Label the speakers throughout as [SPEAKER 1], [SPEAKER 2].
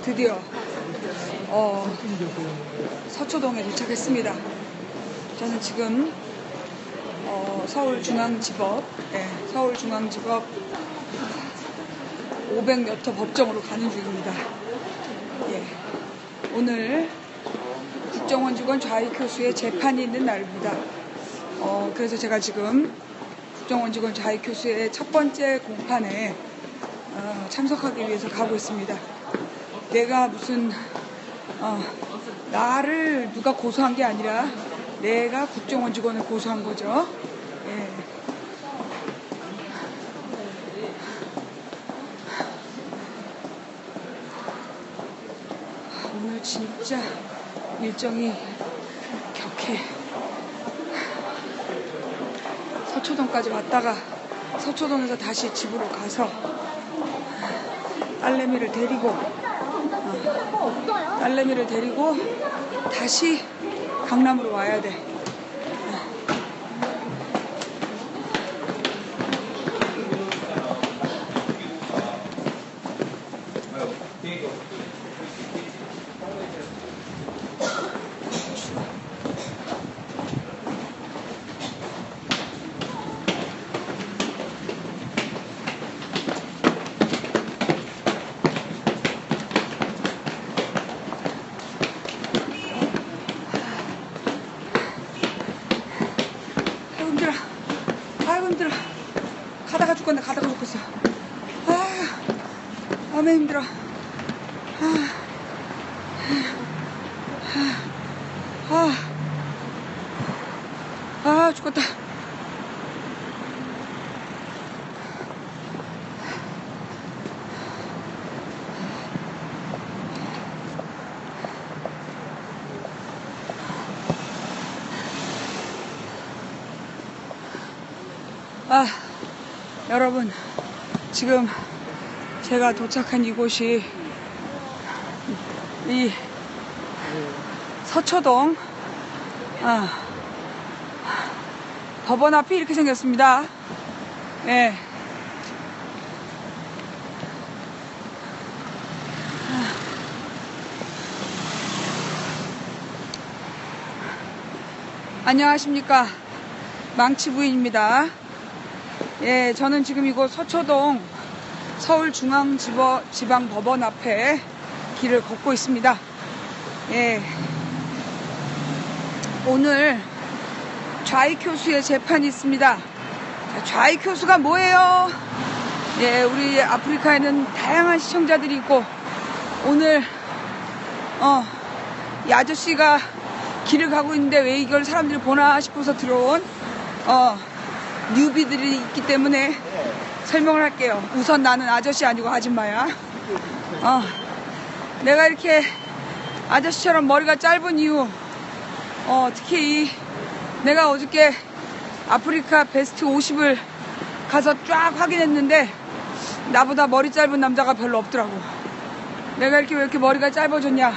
[SPEAKER 1] 드디어 서초동에 도착했습니다. 저는 지금 서울중앙지법 500몇 호 법정으로 가는 중입니다. 오늘 국정원 직원 좌익 교수의 재판이 있는 날입니다. 그래서 제가 지금 국정원 직원 좌익 교수의 첫 번째 공판에 참석하기 위해서 가고 있습니다. 내가 무슨 나를 누가 고소한 게 아니라 내가 국정원 직원을 고소한 거죠. 오늘 진짜 일정이 격해. 서초동까지 왔다가 서초동에서 다시 집으로 가서 딸내미를 데리고 다시 강남으로 와야 돼. 힘들어. 가다가 죽겠어. 너무 힘들어. 죽겠다. 여러분, 지금 제가 도착한 이곳이 이 서초동 법원 앞이 이렇게 생겼습니다. 안녕하십니까, 망치부인입니다. 저는 지금 이곳 서초동 서울중앙지방법원 앞에 길을 걷고 있습니다. 오늘 좌익 교수의 재판이 있습니다. 좌익 교수가 뭐예요? 우리 아프리카에는 다양한 시청자들이 있고, 오늘 이 아저씨가 길을 가고 있는데 왜 이걸 사람들이 보나 싶어서 들어온 뉴비들이 있기 때문에 설명을 할게요. 우선 나는 아저씨 아니고 아줌마야. 내가 이렇게 아저씨처럼 머리가 짧은 이유, 특히 내가 어저께 아프리카 베스트 50을 가서 쫙 확인했는데 나보다 머리 짧은 남자가 별로 없더라고. 내가 왜 이렇게 머리가 짧아졌냐?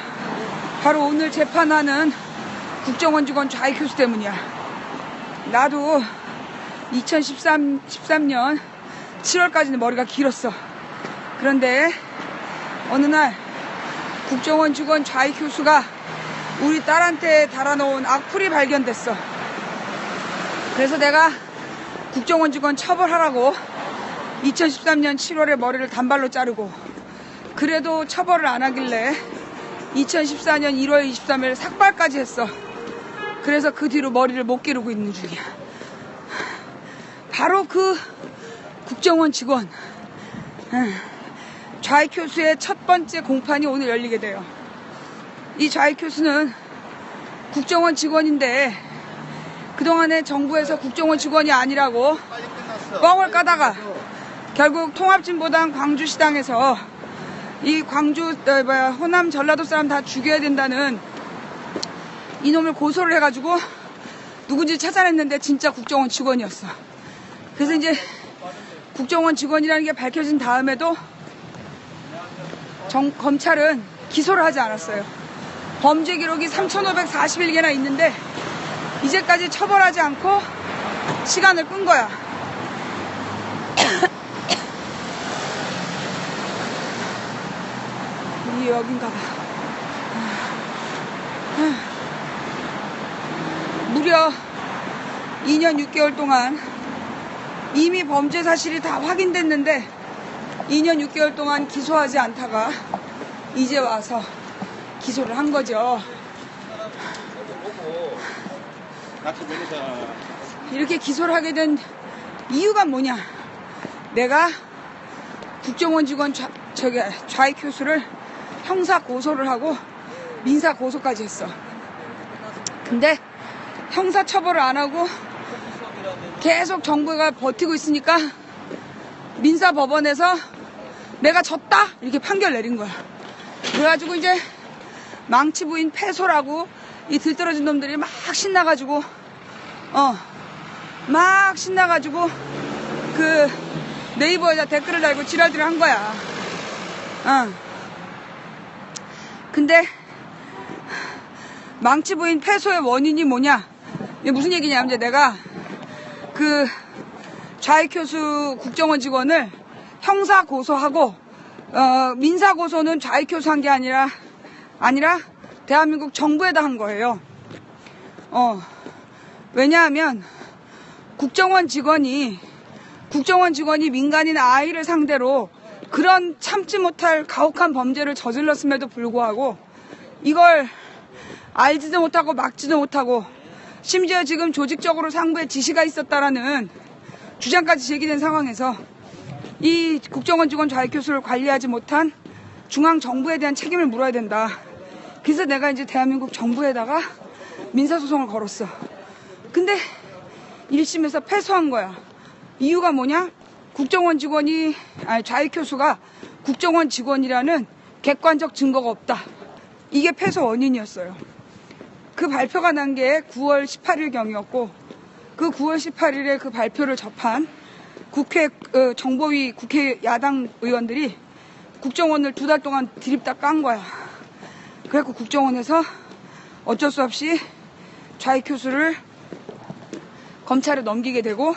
[SPEAKER 1] 바로 오늘 재판하는 국정원 직원 좌익 교수 때문이야. 나도 2013년 7월까지는 머리가 길었어. 그런데 어느 날 국정원 직원 좌익 교수가 우리 딸한테 달아놓은 악플이 발견됐어. 그래서 내가 국정원 직원 처벌하라고 2013년 7월에 머리를 단발로 자르고, 그래도 처벌을 안 하길래 2014년 1월 23일 삭발까지 했어. 그래서 그 뒤로 머리를 못 기르고 있는 중이야. 바로 그 국정원 직원 좌익 교수의 첫 번째 공판이 오늘 열리게 돼요. 이 좌익 교수는 국정원 직원인데 그동안에 정부에서 국정원 직원이 아니라고 뻥을 까다가 결국 통합진보당 광주시당에서 이 광주 호남 전라도 사람 다 죽여야 된다는 이놈을 고소를 해가지고 누군지 찾아냈는데 진짜 국정원 직원이었어. 그래서 이제 국정원 직원이라는 게 밝혀진 다음에도 검찰은 기소를 하지 않았어요. 범죄 기록이 3,541개나 있는데 이제까지 처벌하지 않고 시간을 끈 거야. 여긴가 봐. 무려 2년 6개월 동안 이미 범죄 사실이 다 확인됐는데 2년 6개월 동안 기소하지 않다가 이제 와서 기소를 한 거죠. 이렇게 기소를 하게 된 이유가 뭐냐? 내가 국정원 직원 좌익교수를 형사 고소를 하고 민사 고소까지 했어. 근데 형사 처벌을 안 하고 계속 정부가 버티고 있으니까 민사법원에서 내가 졌다 이렇게 판결 내린 거야. 그래가지고 이제 망치부인 패소라고 이 들떨어진 놈들이 막 신나가지고 그 네이버에다 댓글을 달고 지랄들을 한 거야. 근데 망치부인 패소의 원인이 뭐냐? 이게 무슨 얘기냐면 이제 내가 그 좌익교수 국정원 직원을 형사 고소하고 민사 고소는 좌익교수 한 게 아니라 대한민국 정부에다 한 거예요. 왜냐하면 국정원 직원이 민간인 아이를 상대로 그런 참지 못할 가혹한 범죄를 저질렀음에도 불구하고 이걸 알지도 못하고 막지도 못하고 심지어 지금 조직적으로 상부에 지시가 있었다라는 주장까지 제기된 상황에서 이 국정원 직원 좌익교수를 관리하지 못한 중앙정부에 대한 책임을 물어야 된다. 그래서 내가 이제 대한민국 정부에다가 민사소송을 걸었어. 근데 1심에서 패소한 거야. 이유가 뭐냐? 좌익교수가 국정원 직원이라는 객관적 증거가 없다. 이게 패소 원인이었어요. 그 발표가 난 게 9월 18일경이었고 그 9월 18일에 그 발표를 접한 정보위 국회 야당 의원들이 국정원을 2달 동안 드립다 깐 거야. 그래갖고 국정원에서 어쩔 수 없이 좌익교수를 검찰에 넘기게 되고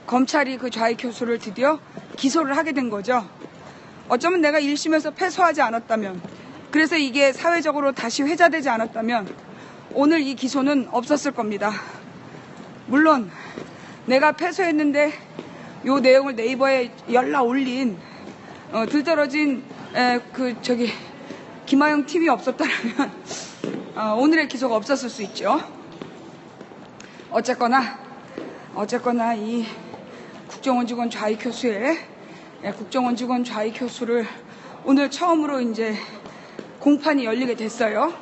[SPEAKER 1] 검찰이 그 좌익교수를 드디어 기소를 하게 된 거죠. 어쩌면 내가 1심에서 패소하지 않았다면, 그래서 이게 사회적으로 다시 회자되지 않았다면 오늘 이 기소는 없었을 겁니다. 물론 내가 패소했는데 요 내용을 네이버에 열라 올린 들떨어진 김하영 팀이 없었다면 오늘의 기소가 없었을 수 있죠. 어쨌거나 이 국정원 직원 좌익교수를 오늘 처음으로 이제 공판이 열리게 됐어요.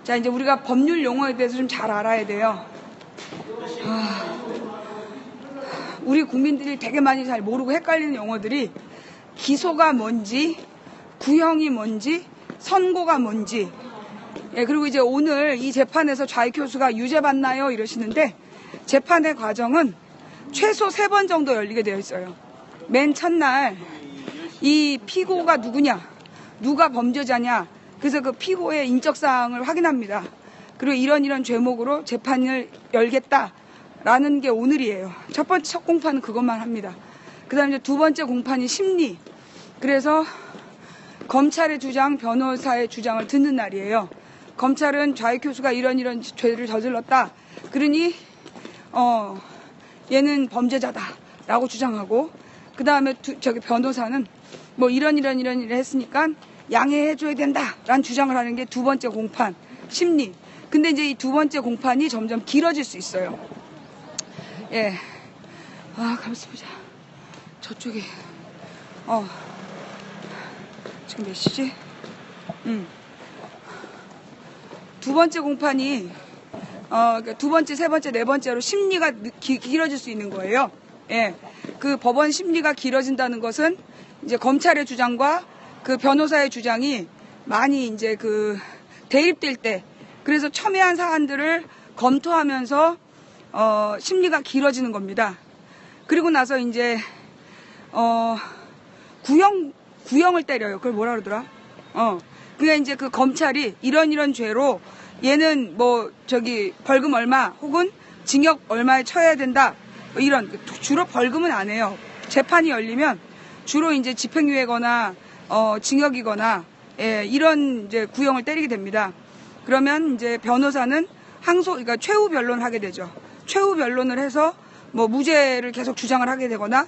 [SPEAKER 1] 자, 이제 우리가 법률 용어에 대해서 좀 잘 알아야 돼요. 우리 국민들이 되게 많이 잘 모르고 헷갈리는 용어들이 기소가 뭔지, 구형이 뭔지, 선고가 뭔지. 예, 그리고 이제 오늘 이 재판에서 좌익교수가 유죄받나요? 이러시는데 재판의 과정은 최소 3번 정도 열리게 되어 있어요. 맨 첫날 이 피고가 누구냐, 누가 범죄자냐, 그래서 그 피고의 인적사항을 확인합니다. 그리고 이런 죄목으로 재판을 열겠다라는 게 오늘이에요. 첫 공판은 그것만 합니다. 그 다음에 이제 2번째 공판이 심리. 그래서 검찰의 주장, 변호사의 주장을 듣는 날이에요. 검찰은 좌익교수가 이런 죄를 저질렀다. 그러니 얘는 범죄자다라고 주장하고, 그 다음에 변호사는 뭐 이런 일을 했으니까 양해해줘야 된다라는 주장을 하는 게 2번째 공판, 심리. 근데 이제 이 2번째 공판이 점점 길어질 수 있어요. 예. 가만있어 보자. 저쪽에, 지금 몇 시지? 2번째 공판이, 2번째, 3번째, 4번째로 심리가 길어질 수 있는 거예요. 예. 그 법원 심리가 길어진다는 것은 이제 검찰의 주장과 그 변호사의 주장이 많이 이제 대립될 때, 그래서 첨예한 사안들을 검토하면서 심리가 길어지는 겁니다. 그리고 나서 이제 구형을 때려요. 그걸 뭐라 그러더라? 그게 이제 그 검찰이 이런 죄로 얘는 벌금 얼마 혹은 징역 얼마에 처해야 된다. 주로 벌금은 안 해요. 재판이 열리면 주로 이제 집행유예거나 징역이거나 예, 이런 이제 구형을 때리게 됩니다. 그러면 이제 변호사는 그러니까 최후 변론을 하게 되죠. 최후 변론을 해서 뭐 무죄를 계속 주장을 하게 되거나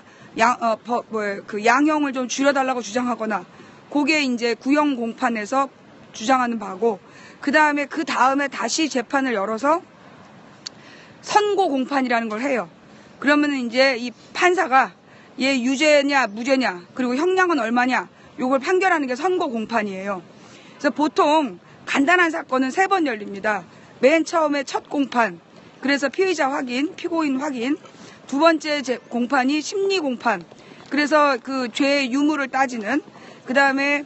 [SPEAKER 1] 양형을 좀 줄여달라고 주장하거나 그게 이제 구형 공판에서 주장하는 바고 그 다음에 다시 재판을 열어서 선고 공판이라는 걸 해요. 그러면 이제 이 판사가 얘 유죄냐 무죄냐 그리고 형량은 얼마냐 요걸 판결하는 게 선고 공판이에요. 그래서 보통 간단한 사건은 3번 열립니다. 맨 처음에 첫 공판, 그래서 피의자 확인, 피고인 확인. 두 번째 공판이 심리 공판. 그래서 그 죄의 유무를 따지는. 그 다음에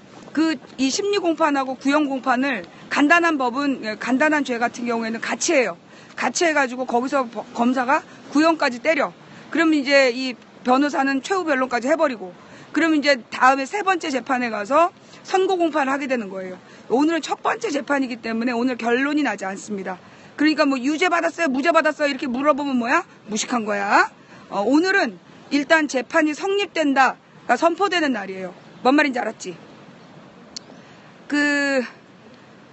[SPEAKER 1] 이 심리 공판하고 구형 공판을 간단한 죄 같은 경우에는 같이 해요. 같이 해가지고 거기서 검사가 구형까지 때려. 그러면 이제 이 변호사는 최후 변론까지 해버리고. 그러면 이제 다음에 3번째 재판에 가서 선고 공판을 하게 되는 거예요. 오늘은 첫 번째 재판이기 때문에 오늘 결론이 나지 않습니다. 그러니까 뭐 유죄 받았어요, 무죄 받았어요 이렇게 물어보면 뭐야? 무식한 거야. 오늘은 일단 재판이 성립된다, 그러니까 선포되는 날이에요. 뭔 말인지 알았지?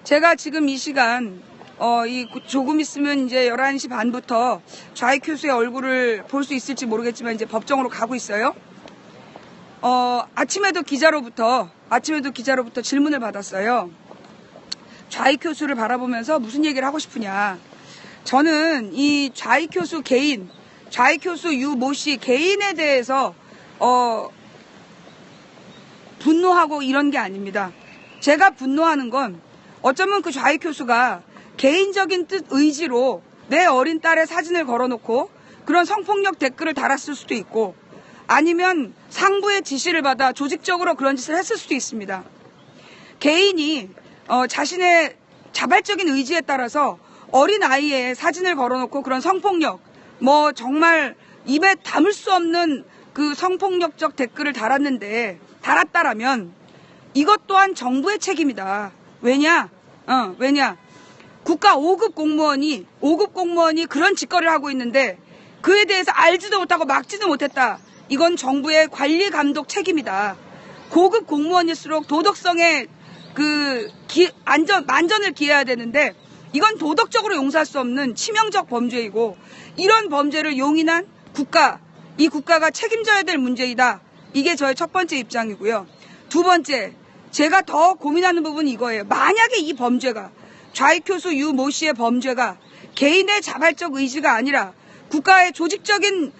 [SPEAKER 1] 제가 지금 이 시간 조금 있으면 이제 11시 반부터 좌익 교수의 얼굴을 볼 수 있을지 모르겠지만 이제 법정으로 가고 있어요. 아침에도 기자로부터 질문을 받았어요. 좌익 교수를 바라보면서 무슨 얘기를 하고 싶으냐. 저는 이 좌익 교수 유 모 씨 개인에 대해서 분노하고 이런 게 아닙니다. 제가 분노하는 건 어쩌면 그 좌익 교수가 개인적인 의지로 내 어린 딸의 사진을 걸어놓고 그런 성폭력 댓글을 달았을 수도 있고 아니면 상부의 지시를 받아 조직적으로 그런 짓을 했을 수도 있습니다. 개인이 자신의 자발적인 의지에 따라서 어린 아이의 사진을 걸어놓고 그런 성폭력, 뭐 정말 입에 담을 수 없는 그 성폭력적 댓글을 달았다라면 이것 또한 정부의 책임이다. 왜냐? 국가 5급 공무원이 그런 짓거리를 하고 있는데 그에 대해서 알지도 못하고 막지도 못했다. 이건 정부의 관리 감독 책임이다. 고급 공무원일수록 도덕성에 만전을 기해야 되는데 이건 도덕적으로 용서할 수 없는 치명적 범죄이고 이런 범죄를 용인한 이 국가가 책임져야 될 문제이다. 이게 저의 첫 번째 입장이고요. 두 번째, 제가 더 고민하는 부분이 이거예요. 만약에 이 범죄가 좌익 교수 유 모 씨의 범죄가 개인의 자발적 의지가 아니라 국가의 조직적인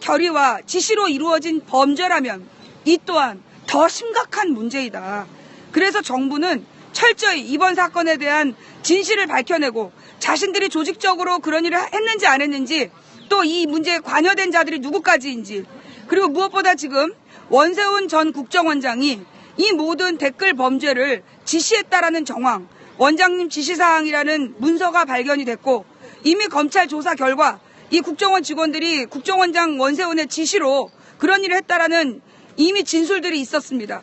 [SPEAKER 1] 결의와 지시로 이루어진 범죄라면 이 또한 더 심각한 문제이다. 그래서 정부는 철저히 이번 사건에 대한 진실을 밝혀내고 자신들이 조직적으로 그런 일을 했는지 안 했는지 또 이 문제에 관여된 자들이 누구까지인지 그리고 무엇보다 지금 원세훈 전 국정원장이 이 모든 댓글 범죄를 지시했다라는 정황, 원장님 지시사항이라는 문서가 발견이 됐고 이미 검찰 조사 결과 이 국정원 직원들이 국정원장 원세훈의 지시로 그런 일을 했다라는 이미 진술들이 있었습니다.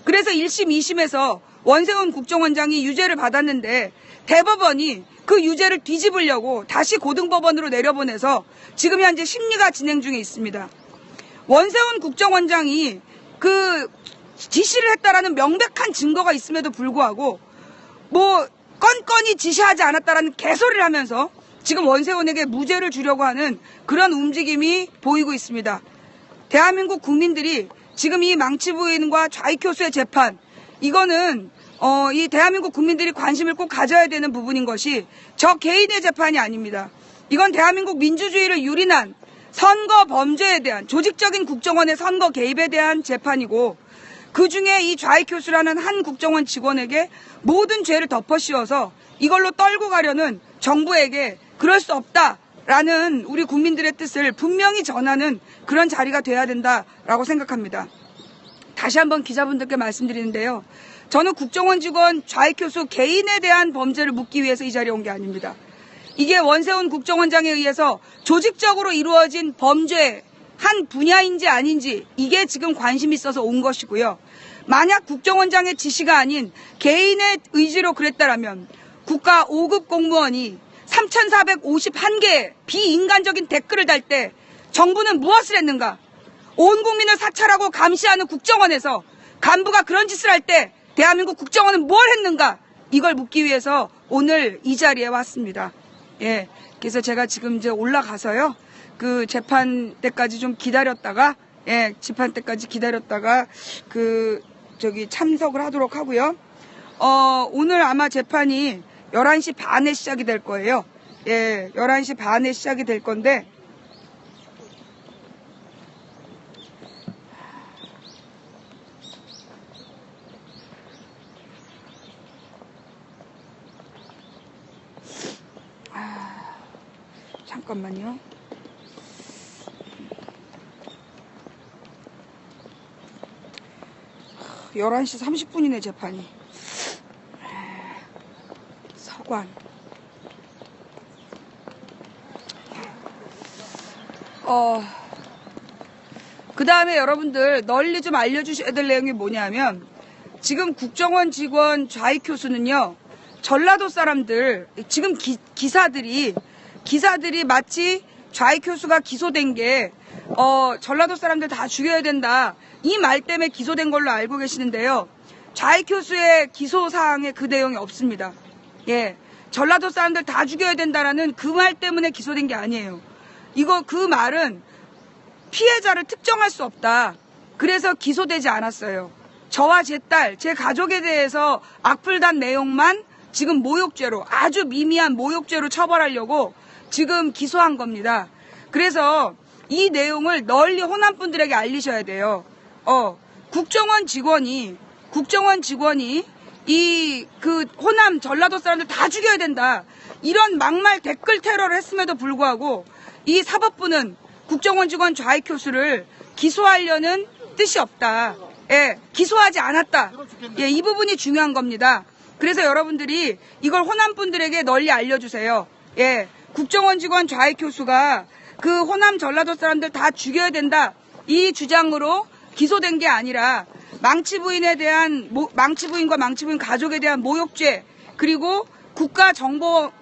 [SPEAKER 1] 그래서 1심, 2심에서 원세훈 국정원장이 유죄를 받았는데 대법원이 그 유죄를 뒤집으려고 다시 고등법원으로 내려보내서 지금 현재 심리가 진행 중에 있습니다. 원세훈 국정원장이 그 지시를 했다라는 명백한 증거가 있음에도 불구하고 뭐 건건히 지시하지 않았다라는 개소리를 하면서 지금 원세훈에게 무죄를 주려고 하는 그런 움직임이 보이고 있습니다. 대한민국 국민들이 지금 이 망치부인과 좌익 교수의 재판, 이거는 이 대한민국 국민들이 관심을 꼭 가져야 되는 부분인 것이 저 개인의 재판이 아닙니다. 이건 대한민국 민주주의를 유린한 선거 범죄에 대한 조직적인 국정원의 선거 개입에 대한 재판이고 그중에 이 좌익 교수라는 한 국정원 직원에게 모든 죄를 덮어씌워서 이걸로 떨고 가려는 정부에게 그럴 수 없다라는 우리 국민들의 뜻을 분명히 전하는 그런 자리가 돼야 된다라고 생각합니다. 다시 한번 기자분들께 말씀드리는데요. 저는 국정원 직원 좌익 교수 개인에 대한 범죄를 묻기 위해서 이 자리에 온 게 아닙니다. 이게 원세훈 국정원장에 의해서 조직적으로 이루어진 범죄 한 분야인지 아닌지 이게 지금 관심이 있어서 온 것이고요. 만약 국정원장의 지시가 아닌 개인의 의지로 그랬다라면 국가 5급 공무원이 3,451개의 비인간적인 댓글을 달 때 정부는 무엇을 했는가? 온 국민을 사찰하고 감시하는 국정원에서 간부가 그런 짓을 할 때 대한민국 국정원은 뭘 했는가? 이걸 묻기 위해서 오늘 이 자리에 왔습니다. 예. 그래서 제가 지금 이제 올라가서요. 그 재판 때까지 좀 기다렸다가, 예, 재판 때까지 기다렸다가 참석을 하도록 하고요. 오늘 아마 재판이 11시 반에 시작이 될 거예요. 예, 11시 반에 시작이 될 건데, 잠깐만요. 하, 11시 30분이네, 재판이. 서관. 그 다음에 여러분들 널리 좀 알려주셔야 될 내용이 뭐냐면, 지금 국정원 직원 좌익 교수는요, 전라도 사람들, 지금 기사들이 마치 좌익 교수가 기소된 게, 전라도 사람들 다 죽여야 된다. 이 말 때문에 기소된 걸로 알고 계시는데요. 좌익 교수의 기소사항에 그 내용이 없습니다. 예. 전라도 사람들 다 죽여야 된다라는 그 말 때문에 기소된 게 아니에요. 그 말은 피해자를 특정할 수 없다. 그래서 기소되지 않았어요. 저와 제 딸, 제 가족에 대해서 악플단 내용만 지금 모욕죄로, 아주 미미한 모욕죄로 처벌하려고 지금 기소한 겁니다. 그래서 이 내용을 널리 호남 분들에게 알리셔야 돼요. 국정원 직원이 호남 전라도 사람들 다 죽여야 된다. 이런 막말 댓글 테러를 했음에도 불구하고 이 사법부는 국정원 직원 좌익 교수를 기소하려는 뜻이 없다. 예, 기소하지 않았다. 예, 이 부분이 중요한 겁니다. 그래서 여러분들이 이걸 호남 분들에게 널리 알려주세요. 예, 국정원 직원 좌익 교수가 그 호남 전라도 사람들 다 죽여야 된다. 이 주장으로 기소된 게 아니라 망치부인과 망치부인 가족에 대한 모욕죄, 그리고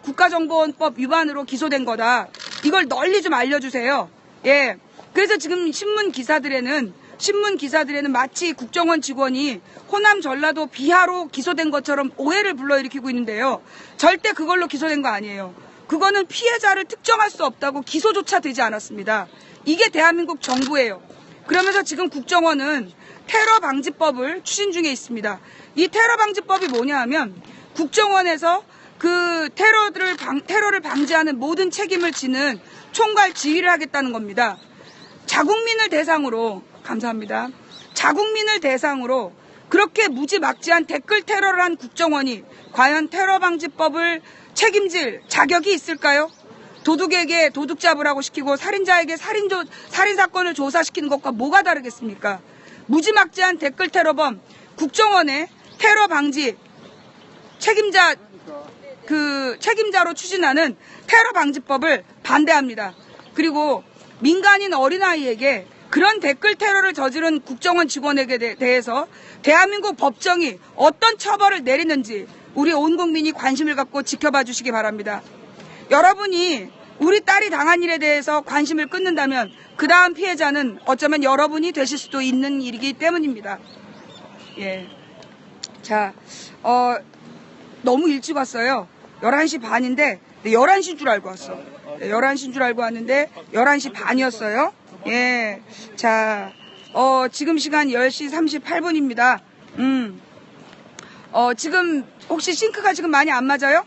[SPEAKER 1] 국가정보원법 위반으로 기소된 거다. 이걸 널리 좀 알려주세요. 예. 그래서 지금 신문 기사들에는 마치 국정원 직원이 호남 전라도 비하로 기소된 것처럼 오해를 불러일으키고 있는데요. 절대 그걸로 기소된 거 아니에요. 그거는 피해자를 특정할 수 없다고 기소조차 되지 않았습니다. 이게 대한민국 정부예요. 그러면서 지금 국정원은 테러방지법을 추진 중에 있습니다. 이 테러방지법이 뭐냐 하면 국정원에서 그 테러를 방지하는 모든 책임을 지는 총괄 지휘를 하겠다는 겁니다. 자국민을 대상으로, 감사합니다. 자국민을 대상으로 그렇게 무지막지한 댓글 테러를 한 국정원이 과연 테러방지법을 책임질 자격이 있을까요? 도둑에게 도둑 잡으라고 시키고 살인자에게 살인사건을 조사시키는 것과 뭐가 다르겠습니까? 무지막지한 댓글 테러범, 국정원의 테러 방지 책임자로 추진하는 테러 방지법을 반대합니다. 그리고 민간인 어린아이에게 그런 댓글 테러를 저지른 국정원 직원에게 대해서 대한민국 법정이 어떤 처벌을 내리는지 우리 온 국민이 관심을 갖고 지켜봐 주시기 바랍니다. 여러분이 우리 딸이 당한 일에 대해서 관심을 끊는다면 그 다음 피해자는 어쩌면 여러분이 되실 수도 있는 일이기 때문입니다. 예. 자, 너무 일찍 왔어요. 11시 반인데 11시인 줄 알고 왔어. 11시인 줄 알고 왔는데 11시 반이었어요. 예. 자, 지금 시간 10시 38분입니다. 지금 혹시 싱크가 지금 많이 안 맞아요?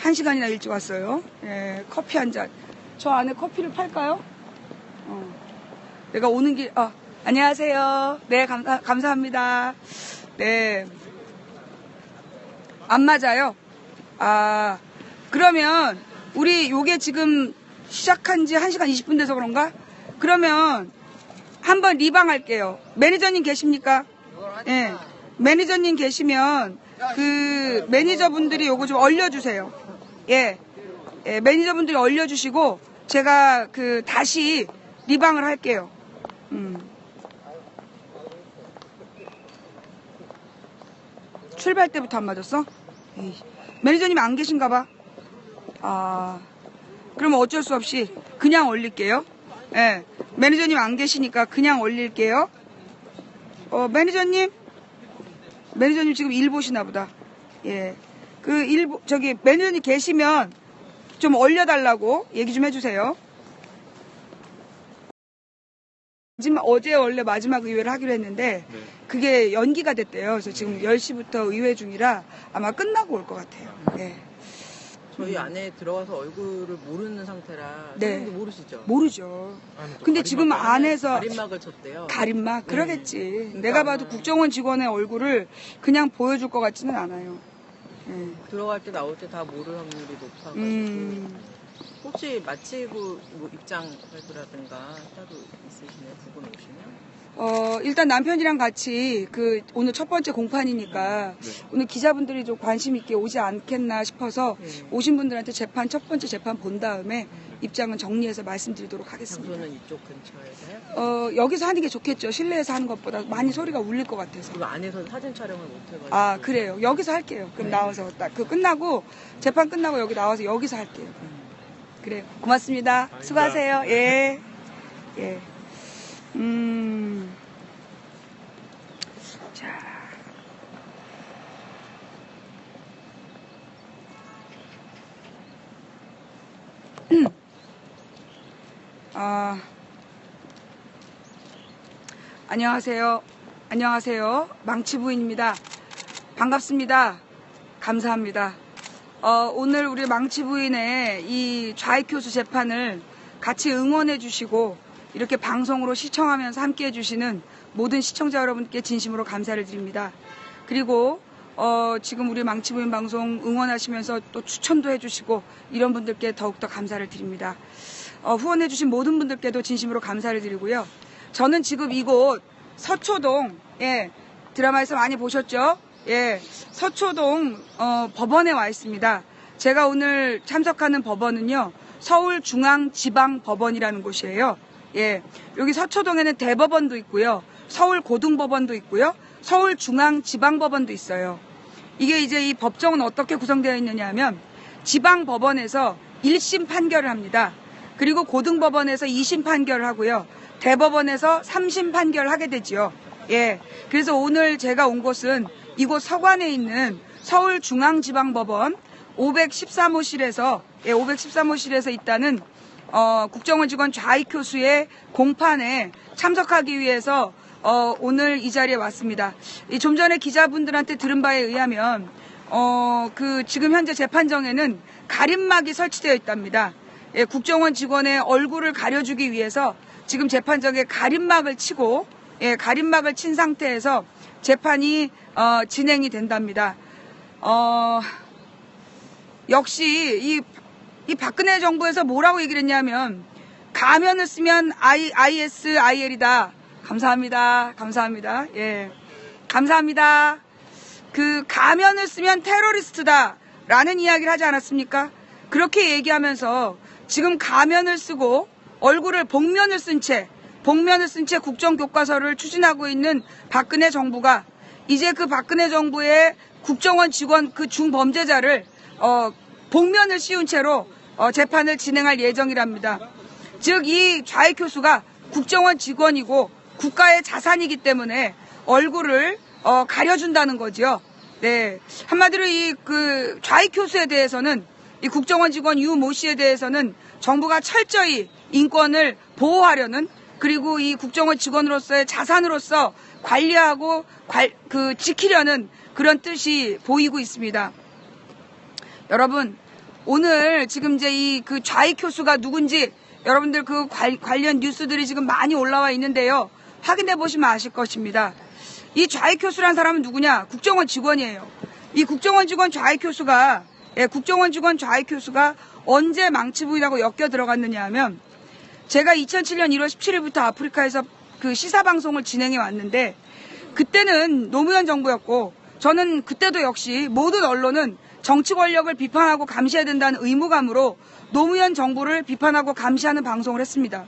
[SPEAKER 1] 1시간이나 일찍 왔어요. 예, 커피 한 잔. 저 안에 커피를 팔까요? 내가 오는 길, 안녕하세요. 네, 감사합니다. 네. 안 맞아요? 그러면, 우리 요게 지금 시작한 지 1시간 20분 돼서 그런가? 그러면, 한번 리방 할게요. 매니저님 계십니까? 예. 매니저님 계시면, 매니저분들이 요거 좀 얼려주세요. 예. 예, 매니저분들이 얼려주시고, 제가 다시 리방을 할게요. 출발 때부터 안 맞았어? 에이. 매니저님 안 계신가 봐. 그러면 어쩔 수 없이 그냥 올릴게요. 예. 매니저님 안 계시니까 그냥 올릴게요. 매니저님? 매니저님 지금 일 보시나 보다. 예. 그 저기 매니저님 계시면 좀 올려달라고 얘기 좀 해주세요. 어제 원래 마지막 의회를 하기로 했는데
[SPEAKER 2] 네.
[SPEAKER 1] 그게 연기가 됐대요. 그래서 지금 10시부터 의회 중이라 아마 끝나고 올 것 같아요. 예.
[SPEAKER 3] 저희 안에 들어가서 얼굴을 모르는 상태라
[SPEAKER 1] 네.
[SPEAKER 3] 선생님도 모르시죠?
[SPEAKER 1] 모르죠. 근데 지금 안에서
[SPEAKER 3] 가림막을 쳤대요.
[SPEAKER 1] 가림막? 그러겠지. 내가 봐도 국정원 직원의 얼굴을 그냥 보여줄 것 같지는 않아요. 예.
[SPEAKER 3] 들어갈 때 나올 때 다 모를 확률이 높아가지고 혹시 마치고 뭐 입장 발표라든가 따로 있으시나요? 두 분 오시면?
[SPEAKER 1] 일단 남편이랑 같이 오늘 첫 번째 공판이니까 오늘 기자분들이 좀 관심 있게 오지 않겠나 싶어서 오신 분들한테 첫 번째 재판 본 다음에 입장은 정리해서 말씀드리도록 하겠습니다.
[SPEAKER 3] 장소는 이쪽 근처에서요?
[SPEAKER 1] 여기서 하는 게 좋겠죠. 실내에서 하는 것보다 많이 소리가 울릴 것 같아서.
[SPEAKER 3] 그리고 안에서 사진 촬영을 못 해가지고.
[SPEAKER 1] 아, 그래요. 여기서 할게요. 그럼 나와서 끝나고 재판 끝나고 여기 나와서 여기서 할게요. 그래요. 고맙습니다. 수고하세요. 예. 예. 자. 안녕하세요. 안녕하세요. 망치부인입니다. 반갑습니다. 감사합니다. 오늘 우리 망치부인의 이 좌익교수 재판을 같이 응원해 주시고 이렇게 방송으로 시청하면서 함께 해주시는 모든 시청자 여러분께 진심으로 감사를 드립니다. 그리고 지금 우리 망치부인 방송 응원하시면서 또 추천도 해주시고 이런 분들께 더욱더 감사를 드립니다. 후원해주신 모든 분들께도 진심으로 감사를 드리고요. 저는 지금 이곳 서초동, 예, 드라마에서 많이 보셨죠? 예, 서초동 법원에 와 있습니다. 제가 오늘 참석하는 법원은요, 서울중앙지방법원이라는 곳이에요. 예, 여기 서초동에는 대법원도 있고요, 서울고등법원도 있고요, 서울중앙지방법원도 있어요. 이게 이제 이 법정은 어떻게 구성되어 있느냐 하면 지방법원에서 1심 판결을 합니다. 그리고 고등법원에서 2심 판결을 하고요, 대법원에서 3심 판결을 하게 되지요. 예, 그래서 오늘 제가 온 곳은 이곳 서관에 있는 서울중앙지방법원 513호실에서 513호실에서 있다는 국정원 직원 좌익 교수의 공판에 참석하기 위해서 오늘 이 자리에 왔습니다. 좀 전에 기자분들한테 들은 바에 의하면 지금 현재 재판정에는 가림막이 설치되어 있답니다. 예, 국정원 직원의 얼굴을 가려주기 위해서 지금 재판정에 가림막을 치고, 예, 가림막을 친 상태에서 재판이 진행이 된답니다. 역시 이 박근혜 정부에서 뭐라고 얘기를 했냐면 가면을 쓰면 ISIL이다. 감사합니다. 감사합니다. 예, 감사합니다. 가면을 쓰면 테러리스트다 라는 이야기를 하지 않았습니까? 그렇게 얘기하면서 지금 가면을 쓰고 얼굴을 복면을 쓴 채 국정교과서를 추진하고 있는 박근혜 정부가 이제 그 박근혜 정부의 국정원 직원 중범죄자를 복면을 씌운 채로 재판을 진행할 예정이랍니다. 즉 이 좌익 교수가 국정원 직원이고 국가의 자산이기 때문에 얼굴을 가려준다는 거죠. 네, 한마디로 좌익 교수에 대해서는 이 국정원 직원 유 모 씨에 대해서는 정부가 철저히 인권을 보호하려는, 그리고 이 국정원 직원으로서의 자산으로서 관리하고 지키려는 그런 뜻이 보이고 있습니다. 여러분, 오늘 지금 이제 좌익 교수가 누군지 여러분들 관련 뉴스들이 지금 많이 올라와 있는데요. 확인해 보시면 아실 것입니다. 이 좌익 교수란 사람은 누구냐? 국정원 직원이에요. 이 국정원 직원 좌익 교수가, 국정원 직원 좌익 교수가 언제 망치부인하고 엮여 들어갔느냐 하면, 제가 2007년 1월 17일부터 아프리카에서 시사방송을 진행해 왔는데, 그때는 노무현 정부였고, 저는 그때도 역시 모든 언론은 정치 권력을 비판하고 감시해야 된다는 의무감으로 노무현 정부를 비판하고 감시하는 방송을 했습니다.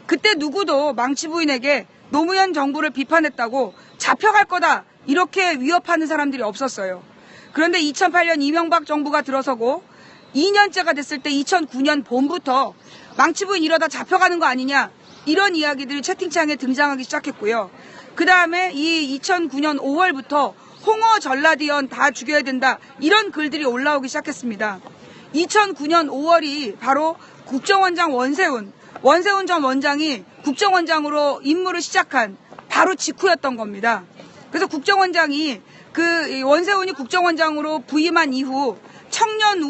[SPEAKER 1] 그때 누구도 망치부인에게 노무현 정부를 비판했다고 잡혀갈 거다 이렇게 위협하는 사람들이 없었어요. 그런데 2008년 이명박 정부가 들어서고 2년째가 됐을 때 2009년 봄부터 망치부인 이러다 잡혀가는 거 아니냐 이런 이야기들이 채팅창에 등장하기 시작했고요. 그 다음에 이 2009년 5월부터 홍어, 전라디언 다 죽여야 된다. 이런 글들이 올라오기 시작했습니다. 2009년 5월이 바로 국정원장 원세훈 전 원장이 국정원장으로 임무를 시작한 바로 직후였던 겁니다. 그래서 국정원장이 원세훈이 국정원장으로 부임한 이후 청년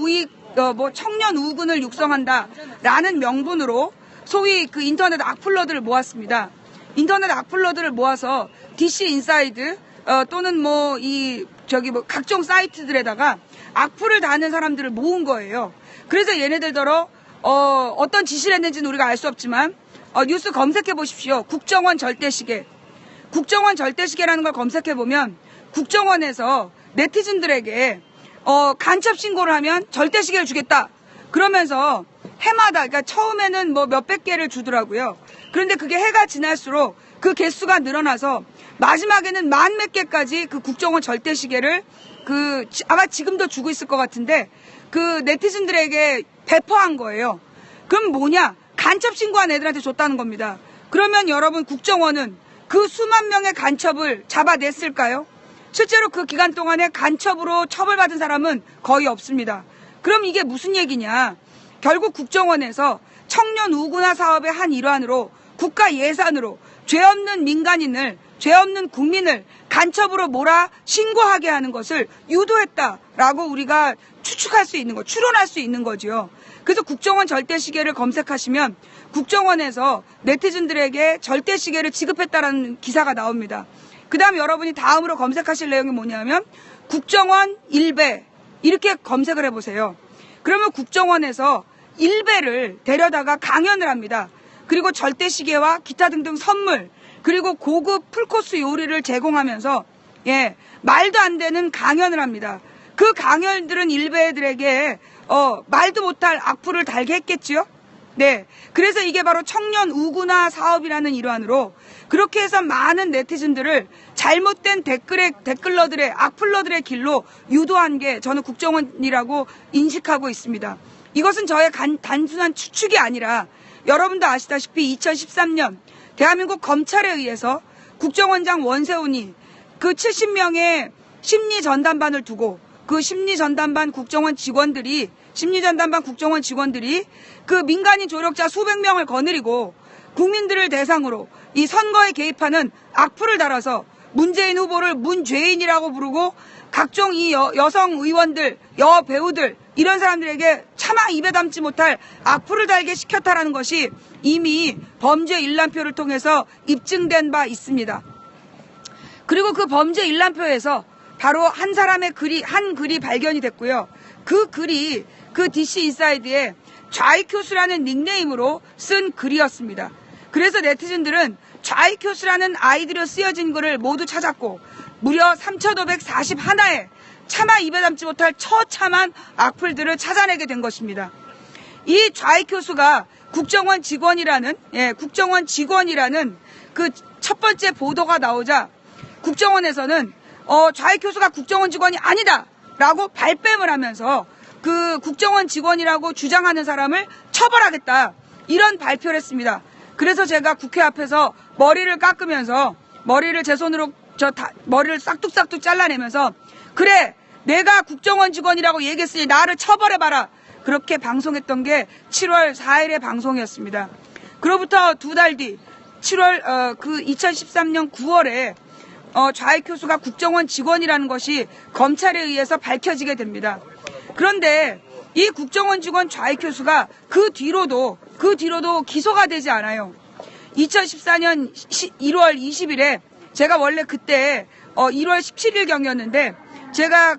[SPEAKER 1] 우군을 육성한다라는 명분으로 소위 그 인터넷 악플러들을 모았습니다. 인터넷 악플러들을 모아서 DC 인사이드 또는 각종 사이트들에다가 악플을 다는 사람들을 모은 거예요. 그래서 얘네들더러 어떤 지시를 했는지는 우리가 알 수 없지만 뉴스 검색해 보십시오. 국정원 절대시계. 국정원 절대시계라는 걸 검색해 보면 국정원에서 네티즌들에게 간첩 신고를 하면 절대시계를 주겠다. 그러면서 해마다, 그러니까 처음에는 몇백 개를 주더라고요. 그런데 그게 해가 지날수록 그 개수가 늘어나서 마지막에는 만 몇 개까지 그 국정원 절대시계를 아마 지금도 주고 있을 것 같은데 그 네티즌들에게 배포한 거예요. 그럼 뭐냐? 간첩 신고한 애들한테 줬다는 겁니다. 그러면 여러분 국정원은 그 수만 명의 간첩을 잡아냈을까요? 실제로 그 기간 동안에 간첩으로 처벌받은 사람은 거의 없습니다. 그럼 이게 무슨 얘기냐? 결국 국정원에서 청년 우군화 사업의 한 일환으로 국가 예산으로 죄 없는 민간인을, 죄 없는 국민을 간첩으로 몰아 신고하게 하는 것을 유도했다라고 우리가 추측할 수 있는 거, 추론할 수 있는 거지요. 그래서 국정원 절대시계를 검색하시면 국정원에서 네티즌들에게 절대시계를 지급했다라는 기사가 나옵니다. 그 다음 여러분이 다음으로 검색하실 내용이 뭐냐면 국정원 일배 이렇게 검색을 해보세요. 그러면 국정원에서 일배를 데려다가 강연을 합니다. 그리고 절대시계와 기타 등등 선물, 그리고 고급 풀코스 요리를 제공하면서 말도 안 되는 강연을 합니다. 그 강연들은 일베들에게 말도 못할 악플을 달게 했겠지요. 네, 그래서 이게 바로 청년 우군화 사업이라는 일환으로 그렇게 해서 많은 네티즌들을 잘못된 댓글러들의 악플러들의 길로 유도한 게 저는 국정원이라고 인식하고 있습니다. 이것은 저의 단순한 추측이 아니라 여러분도 아시다시피 2013년 대한민국 검찰에 의해서 국정원장 원세훈이 그 70명의 심리전담반을 두고 그 심리전담반 국정원 직원들이 그 민간인 조력자 수백 명을 거느리고 국민들을 대상으로 이 선거에 개입하는 악플을 달아서 문재인 후보를 문죄인이라고 부르고 각종 이 여성 의원들, 여배우들 이런 사람들에게 차마 입에 담지 못할 악플을 달게 시켰다라는 것이 이미 범죄 일람표를 통해서 입증된 바 있습니다. 그리고 그 범죄 일람표에서 바로 한 사람의 글이 발견이 됐고요. 그 글이 그 DC 인사이드에 좌익교수라는 닉네임으로 쓴 글이었습니다. 그래서 네티즌들은 좌익교수라는 아이디로 쓰여진 글을 모두 찾았고 무려 3,541의 차마 입에 담지 못할 처참한 악플들을 찾아내게 된 것입니다. 이 좌익교수가 국정원 직원이라는 그 첫 번째 보도가 나오자 국정원에서는 좌익교수가 국정원 직원이 아니다라고 발뺌을 하면서 그 국정원 직원이라고 주장하는 사람을 처벌하겠다 이런 발표를 했습니다. 그래서 제가 국회 앞에서 머리를 깎으면서 머리를 제 손으로 머리를 싹둑싹둑 잘라내면서 그래 내가 국정원 직원이라고 얘기했으니 나를 처벌해봐라 그렇게 방송했던 게 7월 4일의 방송이었습니다. 그로부터 두 달 뒤 7월 2013년 9월에 좌익교수가 국정원 직원이라는 것이 검찰에 의해서 밝혀지게 됩니다. 그런데 이 국정원 직원 좌익교수가 그 뒤로도 기소가 되지 않아요. 2014년 1월 20일에 제가 원래 그때 1월 17일경이었는데 제가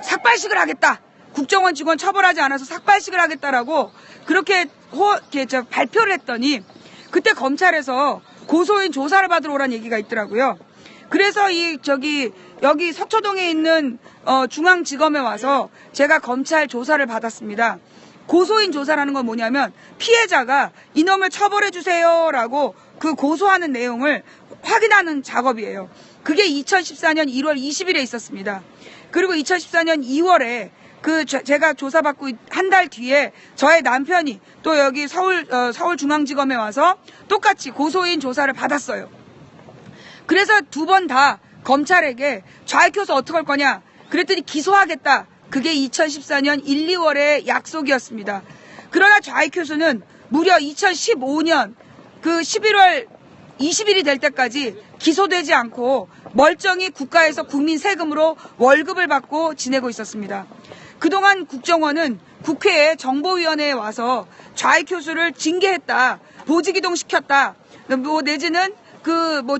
[SPEAKER 1] 삭발식을 하겠다. 국정원 직원 처벌하지 않아서 삭발식을 하겠다라고 그렇게 발표를 했더니 그때 검찰에서 고소인 조사를 받으러 오라는 얘기가 있더라고요. 그래서 여기 서초동에 있는 중앙지검에 와서 제가 검찰 조사를 받았습니다. 고소인 조사라는 건 뭐냐면 피해자가 이놈을 처벌해 주세요라고 그 고소하는 내용을 확인하는 작업이에요. 그게 2014년 1월 20일에 있었습니다. 그리고 2014년 2월에 제가 조사받고 한 달 뒤에 저의 남편이 또 여기 서울중앙지검에 와서 똑같이 고소인 조사를 받았어요. 그래서 두 번 다 검찰에게 좌익교수 어떻게 할 거냐 그랬더니 기소하겠다. 그게 2014년 1, 2월의 약속이었습니다. 그러나 좌익교수는 무려 2015년 그 11월 20일이 될 때까지 기소되지 않고 멀쩡히 국가에서 국민 세금으로 월급을 받고 지내고 있었습니다. 그동안 국정원은 국회에 정보위원회에 와서 좌익교수를 징계했다, 보직이동시켰다, 내지는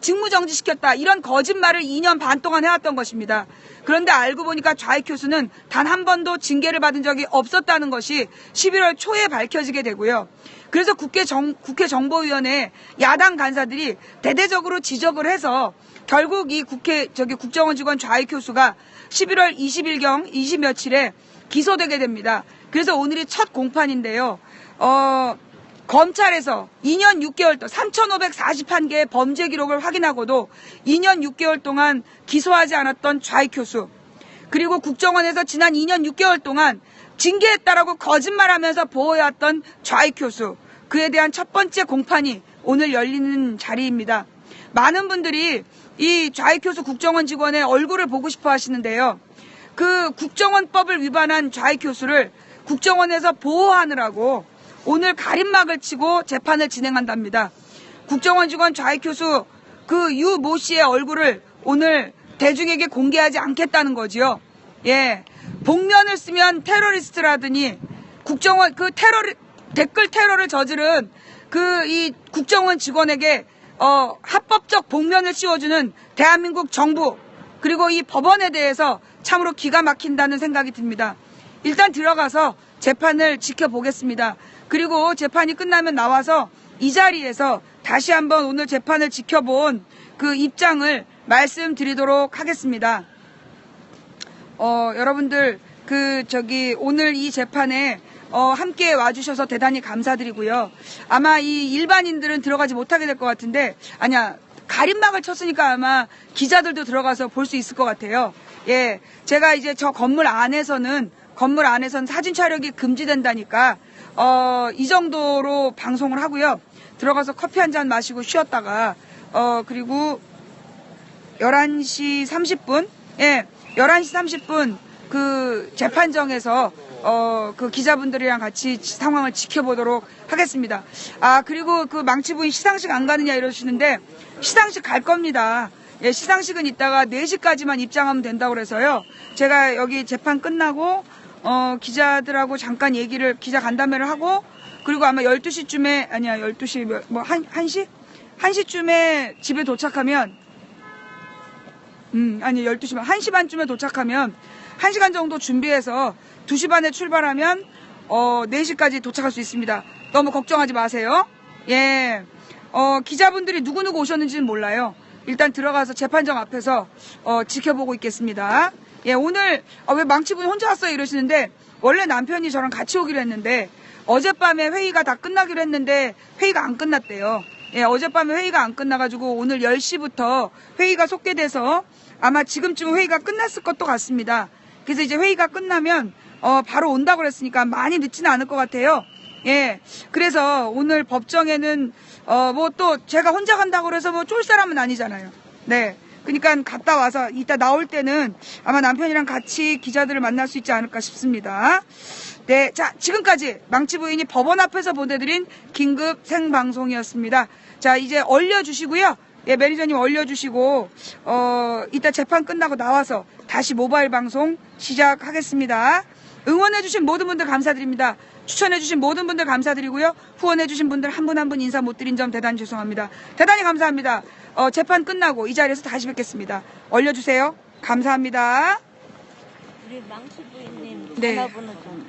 [SPEAKER 1] 직무정지시켰다 이런 거짓말을 2년 반 동안 해왔던 것입니다. 그런데 알고 보니까 좌익교수는 단 한 번도 징계를 받은 적이 없었다는 것이 11월 초에 밝혀지게 되고요. 그래서 국회 정보위원회 야당 간사들이 대대적으로 지적을 해서 결국 이 국정원 직원 좌익교수가 11월 20일경 20며칠에 기소되게 됩니다. 그래서 오늘이 첫 공판인데요. 검찰에서 2년 6개월 동안 3,541개의 범죄 기록을 확인하고도 2년 6개월 동안 기소하지 않았던 좌익교수, 그리고 국정원에서 지난 2년 6개월 동안 징계했다라고 거짓말하면서 보호해왔던 좌익교수, 그에 대한 첫 번째 공판이 오늘 열리는 자리입니다. 많은 분들이 이 좌익교수 국정원 직원의 얼굴을 보고 싶어 하시는데요. 그 국정원법을 위반한 좌익교수를 국정원에서 보호하느라고 오늘 가림막을 치고 재판을 진행한답니다. 국정원 직원 좌익교수 그 유 모 씨의 얼굴을 오늘 대중에게 공개하지 않겠다는 거지요. 예, 복면을 쓰면 테러리스트라더니 국정원 댓글 테러를 저지른 이 국정원 직원에게 합법적 복면을 씌워주는 대한민국 정부 그리고 이 법원에 대해서 참으로 기가 막힌다는 생각이 듭니다. 일단 들어가서 재판을 지켜보겠습니다. 그리고 재판이 끝나면 나와서 이 자리에서 다시 한번 오늘 재판을 지켜본 그 입장을 말씀드리도록 하겠습니다. 여러분들 오늘 이 재판에 함께 와주셔서 대단히 감사드리고요. 아마 이 일반인들은 들어가지 못하게 될 것 같은데, 아니야, 가림막을 쳤으니까 아마 기자들도 들어가서 볼 수 있을 것 같아요. 예, 제가 이제 저 건물 안에서는 사진 촬영이 금지된다니까 이 정도로 방송을 하고요. 들어가서 커피 한 잔 마시고 쉬었다가 그리고 11시 30분 11시 30분 그 재판정에서 그 기자분들이랑 같이 상황을 지켜보도록 하겠습니다. 그리고 그 망치부인 시상식 안 가느냐 이러시는데 시상식 갈 겁니다. 예, 시상식은 이따가 4시까지만 입장하면 된다고 그래서요. 제가 여기 재판 끝나고 기자들하고 잠깐 기자 간담회를 하고, 그리고 아마 12시쯤에, 아니야, 12시, 1시? 1시쯤에 집에 도착하면, 12시 반, 1시 반쯤에 도착하면, 1시간 정도 준비해서 2시 반에 출발하면, 4시까지 도착할 수 있습니다. 너무 걱정하지 마세요. 예, 기자분들이 누구누구 오셨는지는 몰라요. 일단 들어가서 재판정 앞에서, 지켜보고 있겠습니다. 예, 오늘, 왜 망치분 혼자 왔어요? 이러시는데, 원래 남편이 저랑 같이 오기로 했는데, 어젯밤에 회의가 다 끝나기로 했는데, 회의가 안 끝났대요. 예, 어젯밤에 회의가 안 끝나가지고, 오늘 10시부터 회의가 속개돼서, 아마 지금쯤 회의가 끝났을 것도 같습니다. 그래서 이제 회의가 끝나면, 바로 온다고 그랬으니까 많이 늦지는 않을 것 같아요. 예, 그래서 오늘 법정에는, 또 제가 혼자 간다고 그래서 쫄 사람은 아니잖아요. 네. 그러니까 갔다 와서 이따 나올 때는 아마 남편이랑 같이 기자들을 만날 수 있지 않을까 싶습니다. 네, 자, 지금까지 망치부인이 법원 앞에서 보내드린 긴급 생방송이었습니다. 자, 이제 얼려주시고요. 예, 매니저님 얼려주시고 이따 재판 끝나고 나와서 다시 모바일 방송 시작하겠습니다. 응원해주신 모든 분들 감사드립니다. 추천해주신 모든 분들 감사드리고요. 후원해주신 분들 한 분 한 분 인사 못 드린 점 대단히 죄송합니다. 대단히 감사합니다. 재판 끝나고 이 자리에서 다시 뵙겠습니다. 올려주세요. 감사합니다.
[SPEAKER 2] 우리 망치 부인님
[SPEAKER 1] 네.
[SPEAKER 2] 전화번호 좀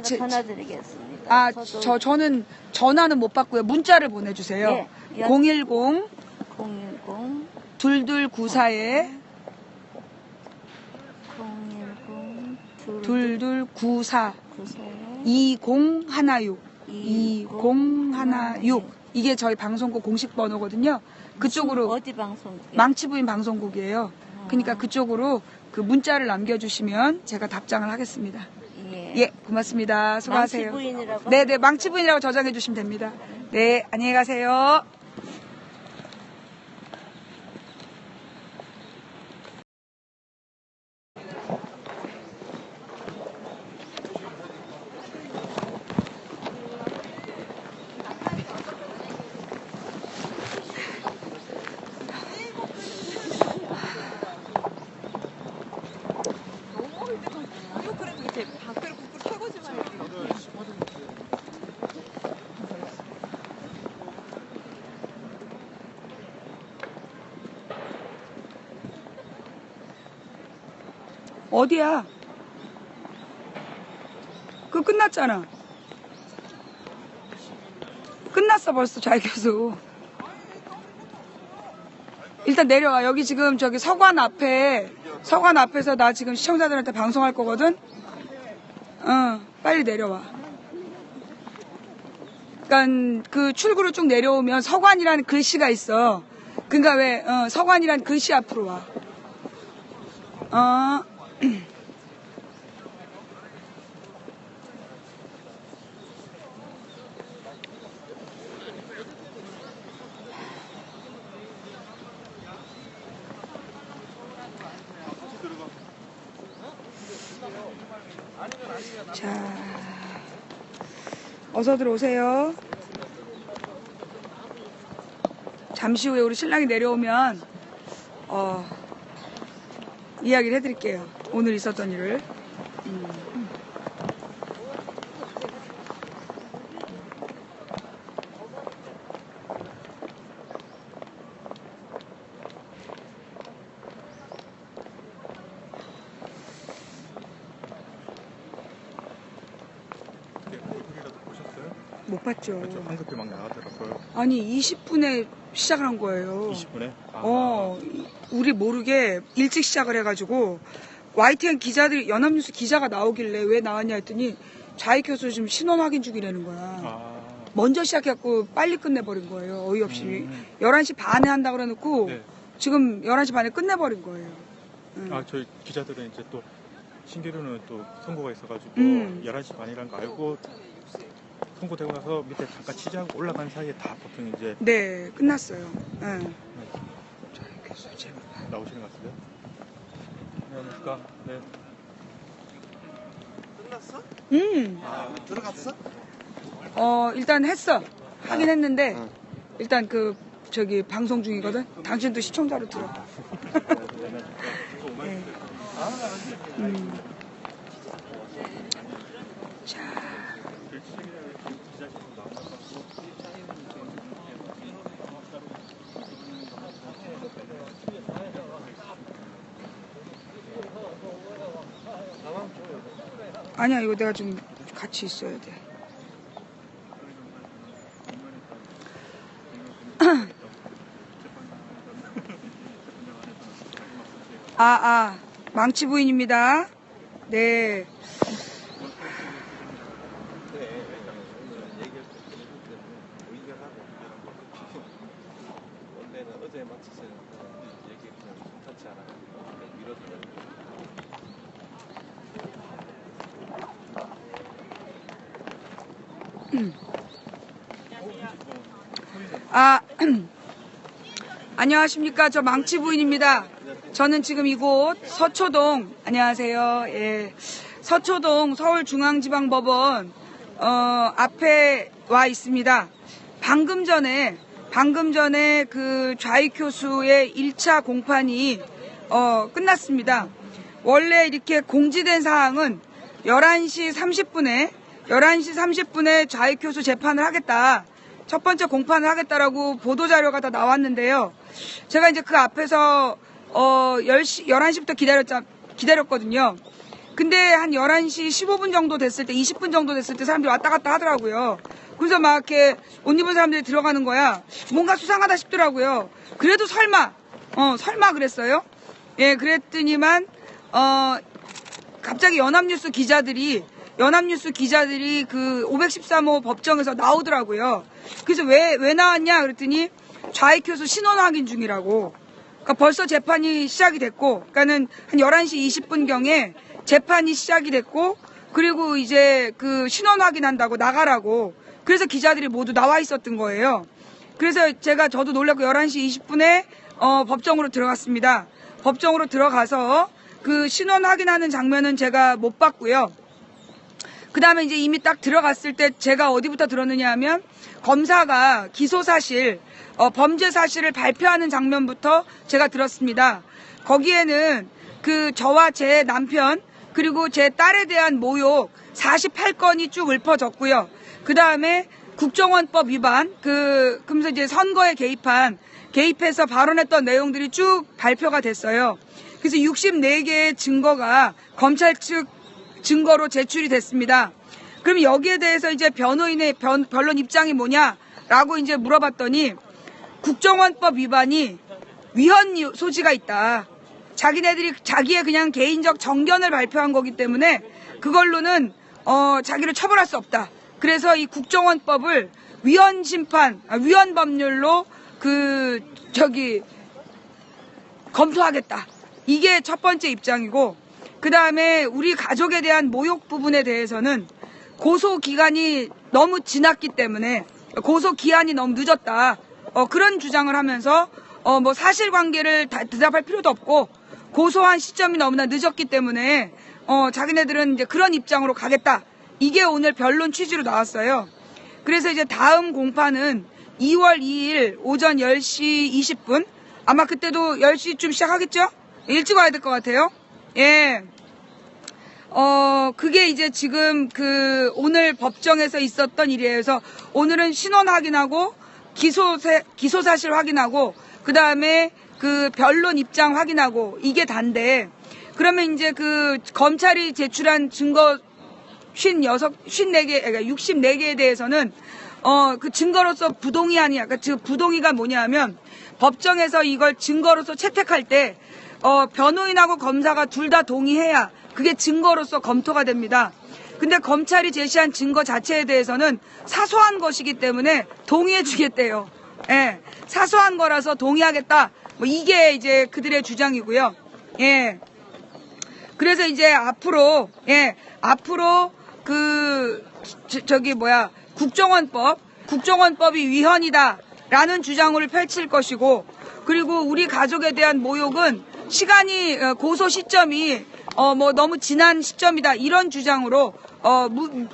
[SPEAKER 2] 제가 전화 드리겠습니다.
[SPEAKER 1] 저는 전화는 못 받고요. 문자를 보내주세요.
[SPEAKER 2] 네.
[SPEAKER 1] 010 2294에 2294 2016 이게 저희 방송국 공식 번호거든요. 그쪽으로
[SPEAKER 2] 어디 방송국?
[SPEAKER 1] 망치부인 방송국이에요. 그러니까 그쪽으로 그 문자를 남겨주시면 제가 답장을 하겠습니다. 예, 고맙습니다. 수고하세요.
[SPEAKER 2] 망치부인이라고?
[SPEAKER 1] 네네, 망치부인이라고 저장해 주시면 됩니다. 네, 안녕히 가세요. 어디야? 그거 끝났잖아. 끝났어 벌써 좌익교수. 일단 내려와. 여기 지금 저기 서관 앞에서 나 지금 시청자들한테 방송할 거거든. 빨리 내려와. 그러니까 그 출구로 쭉 내려오면 서관이라는 글씨가 있어. 그러니까 왜 서관이라는 글씨 앞으로 와. 자, 어서 들어오세요. 잠시 후에 우리 신랑이 내려오면 이야기를 해드릴게요. 오늘 있었던 일을. 못 봤죠.
[SPEAKER 4] 황급히 막 나가더라고요.
[SPEAKER 1] 아니 20분에 시작을 한 거예요.
[SPEAKER 4] 20분에?
[SPEAKER 1] 우리 모르게 일찍 시작을 해가지고 YTN 기자들이 연합뉴스 기자가 나오길래 왜 나왔냐 했더니 좌익교수 지금 신원 확인 중이라는 거야. 먼저 시작해갖고 빨리 끝내버린 거예요. 어이없이 11시 반에 한다고 그래놓고
[SPEAKER 4] 네.
[SPEAKER 1] 지금 11시 반에 끝내버린 거예요.
[SPEAKER 4] 저희 기자들은 이제 또 신기루는 또 선고가 있어가지고 11시 반이라는 거 알고 선고되고 나서 밑에 잠깐 취재하고 올라간 사이에 다 보통 이제
[SPEAKER 1] 네, 끝났어요.
[SPEAKER 4] 좌익교수 제발 나오시는 것 같은데요? 안녕하십니까? 네.
[SPEAKER 5] 끝났어? 들어갔어?
[SPEAKER 1] 일단 했어. 하긴 했는데 일단 저기 방송 중이거든. 당신도 시청자로 들어. 네. 자. 아니야, 이거 내가 좀 같이 있어야 돼. 망치 부인입니다. 네.
[SPEAKER 5] 원래는 어제 마치서 얘기 그냥 괜찮지 않아. 미뤄두면.
[SPEAKER 1] 안녕하십니까. 저 망치 부인입니다. 저는 지금 이곳 서초동, 안녕하세요. 예. 서초동 서울중앙지방법원, 앞에 와 있습니다. 방금 전에 그 좌익교수의 1차 공판이, 끝났습니다. 원래 이렇게 공지된 사항은 11시 30분에 좌익교수 재판을 하겠다. 첫 번째 공판을 하겠다라고 보도자료가 다 나왔는데요. 제가 이제 그 앞에서 11시부터 기다렸거든요. 근데 한 11시 15분 정도 됐을 때, 20분 정도 됐을 때 사람들이 왔다 갔다 하더라고요. 그래서 막 이렇게 옷 입은 사람들이 들어가는 거야. 뭔가 수상하다 싶더라고요. 그래도 설마 그랬어요. 예, 그랬더니만, 갑자기 연합뉴스 기자들이 그 513호 법정에서 나오더라고요. 그래서 왜 나왔냐 그랬더니 좌익교수 신원 확인 중이라고. 그러니까 벌써 재판이 시작이 됐고, 그러니까는 한 11시 20분경에 재판이 시작이 됐고, 그리고 이제 그 신원 확인한다고 나가라고. 그래서 기자들이 모두 나와 있었던 거예요. 그래서 저도 놀랐고 11시 20분에 법정으로 들어갔습니다. 법정으로 들어가서 그 신원 확인하는 장면은 제가 못 봤고요. 그 다음에 이제 이미 딱 들어갔을 때 제가 어디부터 들었느냐 하면 검사가 기소사실, 범죄 사실을 발표하는 장면부터 제가 들었습니다. 거기에는 저와 제 남편 그리고 제 딸에 대한 모욕 48건이 쭉 읊어졌고요. 그 다음에 국정원법 위반, 그러면서 이제 선거에 개입해서 발언했던 내용들이 쭉 발표가 됐어요. 그래서 64개의 증거가 검찰 측 증거로 제출이 됐습니다. 그럼 여기에 대해서 이제 변호인의 변론 입장이 뭐냐라고 이제 물어봤더니 국정원법 위반이 위헌 소지가 있다. 자기네들이 자기의 그냥 개인적 정견을 발표한 거기 때문에 그걸로는 자기를 처벌할 수 없다. 그래서 이 국정원법을 위헌 법률로 검토하겠다. 이게 첫 번째 입장이고, 그 다음에 우리 가족에 대한 모욕 부분에 대해서는 고소 기간이 너무 지났기 때문에 고소 기한이 너무 늦었다. 그런 주장을 하면서 뭐 사실관계를 대답할 필요도 없고 고소한 시점이 너무나 늦었기 때문에 자기네들은 이제 그런 입장으로 가겠다. 이게 오늘 변론 취지로 나왔어요. 그래서 이제 다음 공판은 2월 2일 오전 10시 20분. 아마 그때도 10시쯤 시작하겠죠? 일찍 와야 될 것 같아요. 예. 그게 이제 지금 오늘 법정에서 있었던 일이에요. 그래서 오늘은 신원 확인하고 기소 사실 확인하고 그 다음에 변론 입장 확인하고 이게 단데, 그러면 이제 검찰이 제출한 증거 64개에 대해서는 그 증거로서 부동의안이야. 그러니까 부동의가 뭐냐면 법정에서 이걸 증거로서 채택할 때 변호인하고 검사가 둘 다 동의해야 그게 증거로서 검토가 됩니다. 근데 검찰이 제시한 증거 자체에 대해서는 사소한 것이기 때문에 동의해 주겠대요. 예. 사소한 거라서 동의하겠다. 뭐 이게 이제 그들의 주장이고요. 예. 그래서 이제 앞으로 국정원법이 위헌이다라는 주장을 펼칠 것이고, 그리고 우리 가족에 대한 모욕은 시간이 고소 시점이 뭐 너무 지난 시점이다, 이런 주장으로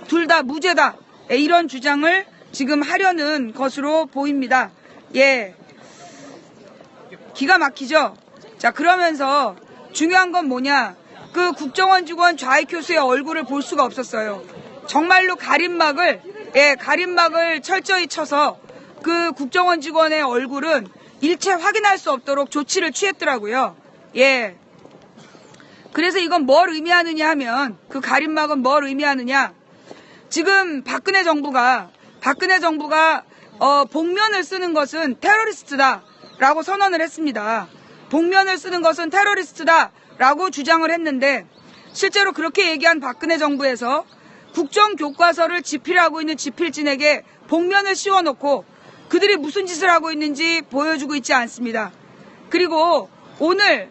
[SPEAKER 1] 둘 다 무죄다, 이런 주장을 지금 하려는 것으로 보입니다. 예. 기가 막히죠? 자, 그러면서 중요한 건 뭐냐? 국정원 직원 좌익 교수의 얼굴을 볼 수가 없었어요. 정말로 가림막을 철저히 쳐서 국정원 직원의 얼굴은 일체 확인할 수 없도록 조치를 취했더라고요. 예. 그래서 이건 뭘 의미하느냐 하면, 가림막은 뭘 의미하느냐? 지금 박근혜 정부가 복면을 쓰는 것은 테러리스트다라고 선언을 했습니다. 복면을 쓰는 것은 테러리스트다라고 주장을 했는데, 실제로 그렇게 얘기한 박근혜 정부에서 국정교과서를 집필하고 있는 집필진에게 복면을 씌워놓고 그들이 무슨 짓을 하고 있는지 보여주고 있지 않습니다. 그리고 오늘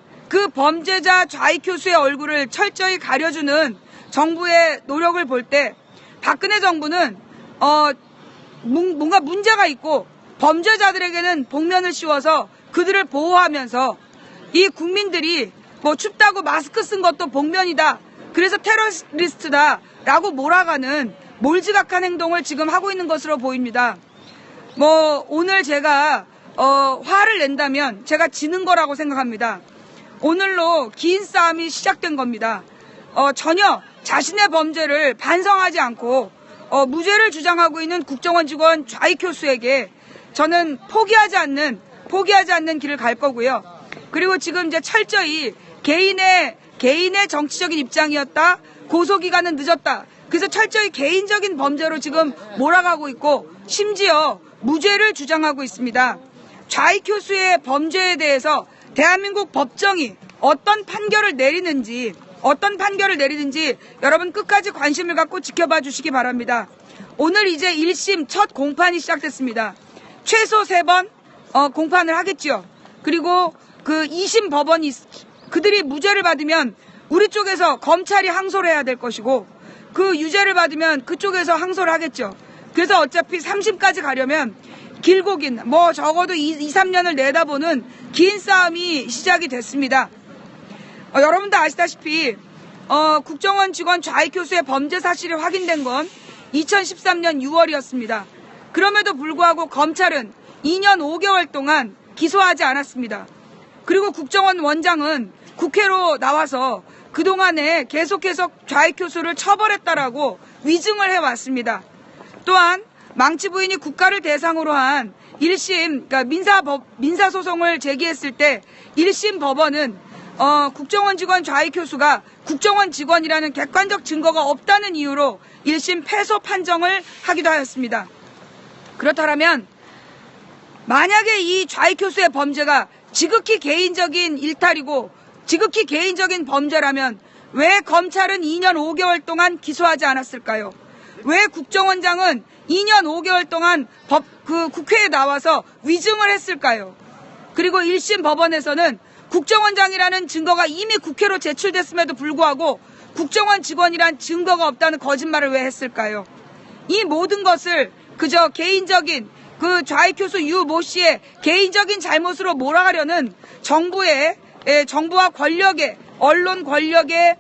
[SPEAKER 1] 범죄자 좌익 교수의 얼굴을 철저히 가려주는 정부의 노력을 볼 때 박근혜 정부는 뭔가 문제가 있고, 범죄자들에게는 복면을 씌워서 그들을 보호하면서 이 국민들이 뭐 춥다고 마스크 쓴 것도 복면이다, 그래서 테러리스트다라고 몰아가는 몰지각한 행동을 지금 하고 있는 것으로 보입니다. 뭐 오늘 제가 화를 낸다면 제가 지는 거라고 생각합니다. 오늘로 긴 싸움이 시작된 겁니다. 전혀 자신의 범죄를 반성하지 않고 무죄를 주장하고 있는 국정원 직원 좌익 교수에게 저는 포기하지 않는 길을 갈 거고요. 그리고 지금 이제 철저히 개인의 정치적인 입장이었다, 고소기간은 늦었다, 그래서 철저히 개인적인 범죄로 지금 몰아가고 있고, 심지어 무죄를 주장하고 있습니다. 좌익 교수의 범죄에 대해서 대한민국 법정이 어떤 판결을 내리는지 여러분 끝까지 관심을 갖고 지켜봐 주시기 바랍니다. 오늘 이제 1심 첫 공판이 시작됐습니다. 최소 3번 공판을 하겠죠. 그리고 2심 법원이 그들이 무죄를 받으면 우리 쪽에서 검찰이 항소를 해야 될 것이고, 유죄를 받으면 그쪽에서 항소를 하겠죠. 그래서 어차피 3심까지 가려면 길고 긴, 뭐 적어도 2-3년을 내다보는 긴 싸움이 시작이 됐습니다. 여러분도 아시다시피 국정원 직원 좌익 교수의 범죄 사실이 확인된 건 2013년 6월이었습니다. 그럼에도 불구하고 검찰은 2년 5개월 동안 기소하지 않았습니다. 그리고 국정원 원장은 국회로 나와서 그동안에 계속해서 좌익 교수를 처벌했다라고 위증을 해왔습니다. 또한 망치 부인이 국가를 대상으로 한 1심, 그러니까 민사소송을 제기했을 때 1심 법원은 국정원 직원 좌익 교수가 국정원 직원이라는 객관적 증거가 없다는 이유로 1심 패소 판정을 하기도 하였습니다. 그렇다면 만약에 이 좌익 교수의 범죄가 지극히 개인적인 일탈이고 지극히 개인적인 범죄라면 왜 검찰은 2년 5개월 동안 기소하지 않았을까요? 왜 국정원장은 2년 5개월 동안 국회에 나와서 위증을 했을까요? 그리고 1심 법원에서는 국정원장이라는 증거가 이미 국회로 제출됐음에도 불구하고 국정원 직원이란 증거가 없다는 거짓말을 왜 했을까요? 이 모든 것을 그저 개인적인 그 좌익 교수 유 모 씨의 개인적인 잘못으로 몰아가려는 정부와 권력의 언론 권력의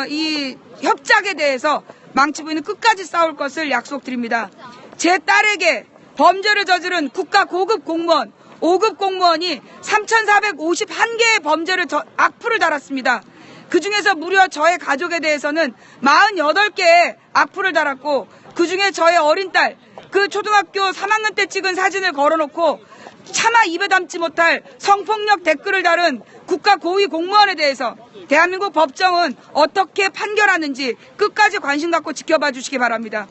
[SPEAKER 1] 이 협작에 대해서 망치부인은 끝까지 싸울 것을 약속드립니다. 제 딸에게 범죄를 저지른 국가 고급 공무원, 5급 공무원이 3,451개의 범죄를 악플을 달았습니다. 그중에서 무려 저의 가족에 대해서는 48개의 악플을 달았고 그중에 저의 어린 딸, 그 초등학교 3학년 때 찍은 사진을 걸어놓고 차마 입에 담지 못할 성폭력 댓글을 달은 국가 고위 공무원에 대해서 대한민국 법정은 어떻게 판결하는지 끝까지 관심 갖고 지켜봐 주시기 바랍니다.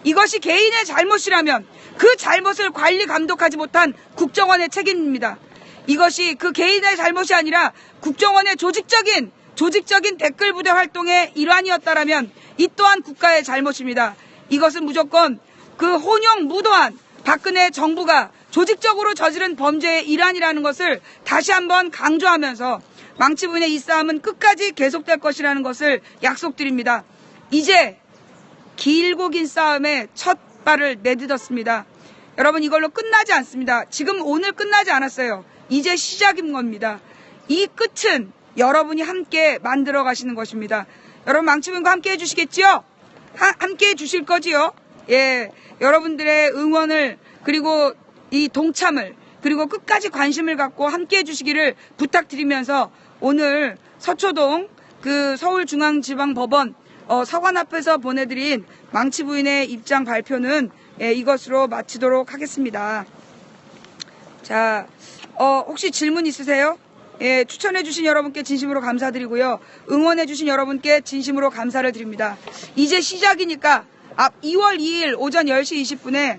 [SPEAKER 1] 이것이 개인의 잘못이라면 그 잘못을 관리 감독하지 못한 국정원의 책임입니다. 이것이 그 개인의 잘못이 아니라 국정원의 조직적인 댓글 부대 활동의 일환이었다라면 이 또한 국가의 잘못입니다. 이것은 무조건 그 혼용무도한 박근혜 정부가 조직적으로 저지른 범죄의 일환이라는 것을 다시 한번 강조하면서 망치부인의 이 싸움은 끝까지 계속될 것이라는 것을 약속드립니다. 이제 길고 긴 싸움에 첫 발을 내딛었습니다. 여러분 이걸로 끝나지 않습니다. 지금 오늘 끝나지 않았어요. 이제 시작인 겁니다. 이 끝은 여러분이 함께 만들어 가시는 것입니다. 여러분 망치부인과 함께 해주시겠지요? 함께 해주실 거지요? 예, 여러분들의 응원을 그리고 이 동참을 그리고 끝까지 관심을 갖고 함께 해주시기를 부탁드리면서 오늘 서초동 그 서울중앙지방법원 서관 앞에서 보내드린 망치부인의 입장 발표는 이것으로 마치도록 하겠습니다. 자, 혹시 질문 있으세요? 예, 추천해주신 여러분께 진심으로 감사드리고요. 응원해주신 여러분께 진심으로 감사를 드립니다. 이제 시작이니까 2월 2일 오전 10시 20분에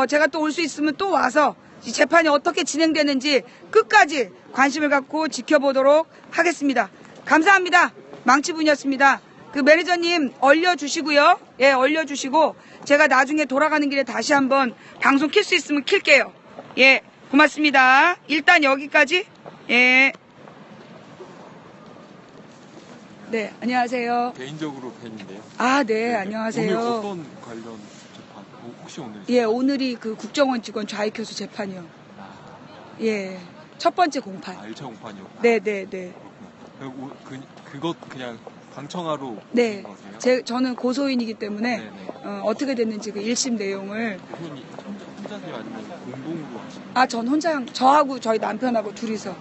[SPEAKER 1] 제가 또 올 수 있으면 또 와서 이 재판이 어떻게 진행되는지 끝까지 관심을 갖고 지켜보도록 하겠습니다. 감사합니다. 망치부인이었습니다. 그 매니저님 얼려주시고요. 예, 얼려주시고 제가 나중에 돌아가는 길에 다시 한번 방송 킬 수 있으면 킬게요. 예, 고맙습니다. 일단 여기까지. 예. 네, 안녕하세요.
[SPEAKER 5] 개인적으로 팬인데요.
[SPEAKER 1] 아, 네, 안녕하세요.
[SPEAKER 5] 오늘 어떤 관련 재판? 혹시 오늘?
[SPEAKER 1] 예, 오늘이 그 국정원 직원 좌익 교수 재판이요. 예, 첫 번째 공판.
[SPEAKER 5] 1차 공판이었구나.
[SPEAKER 1] 네, 네, 네.
[SPEAKER 5] 그렇구나. 그것 그냥 방청하러
[SPEAKER 1] 네,
[SPEAKER 5] 오신 거세요?
[SPEAKER 1] 저는 고소인이기 때문에
[SPEAKER 5] 네네.
[SPEAKER 1] 어떻게 됐는지 그 1심 내용을.
[SPEAKER 5] 그분이 혼자세요 아니면 공동으로 하시나요?
[SPEAKER 1] 아, 전 혼자, 저하고 저희 남편하고 둘이서.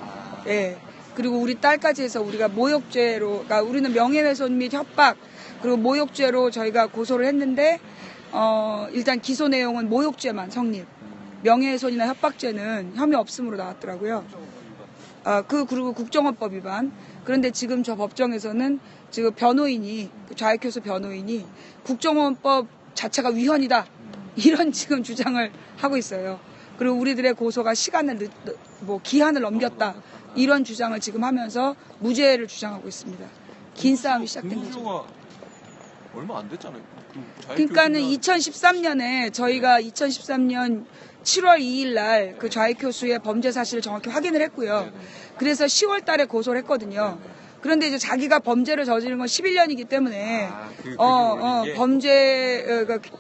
[SPEAKER 1] 예. 그리고 우리 딸까지 해서 우리가 모욕죄로, 그러니까 우리는 명예훼손 및 협박, 그리고 모욕죄로 저희가 고소를 했는데, 일단 기소 내용은 모욕죄만 성립. 명예훼손이나 협박죄는 혐의 없음으로 나왔더라고요. 그리고 국정원법 위반. 그런데 지금 저 법정에서는 지금 변호인이, 좌익 교수 변호인이 국정원법 자체가 위헌이다. 이런 지금 주장을 하고 있어요. 그리고 우리들의 고소가 기한을 넘겼다. 이런 주장을 지금 하면서 무죄를 주장하고 있습니다. 긴 싸움이 시작된 거죠.
[SPEAKER 5] 공소가 얼마 안 됐잖아요.
[SPEAKER 1] 그러니까는 2013년에 저희가 2013년 7월 2일 날 그 좌익 교수의 범죄 사실을 정확히 확인을 했고요. 그래서 10월 달에 고소를 했거든요. 그런데 이제 자기가 범죄를 저지른 건 11년이기 때문에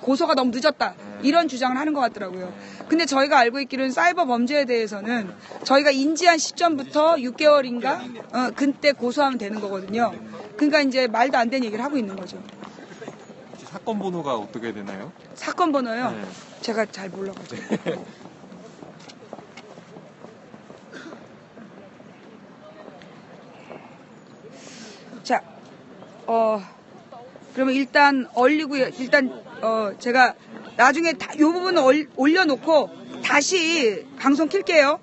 [SPEAKER 1] 고소가 너무 늦었다. 이런 주장을 하는 것 같더라고요. 근데 저희가 알고 있기로는 사이버 범죄에 대해서는 저희가 인지한 시점부터 6개월인가 그때 고소하면 되는 거거든요. 그러니까 이제 말도 안 되는 얘기를 하고 있는 거죠.
[SPEAKER 5] 사건 번호가 어떻게 되나요?
[SPEAKER 1] 사건 번호요?
[SPEAKER 5] 네.
[SPEAKER 1] 제가 잘 몰라가지고. 자, 그러면 일단 얼리고요. 일단 제가 나중에 요 부분은 올려놓고 다시 방송 킬게요.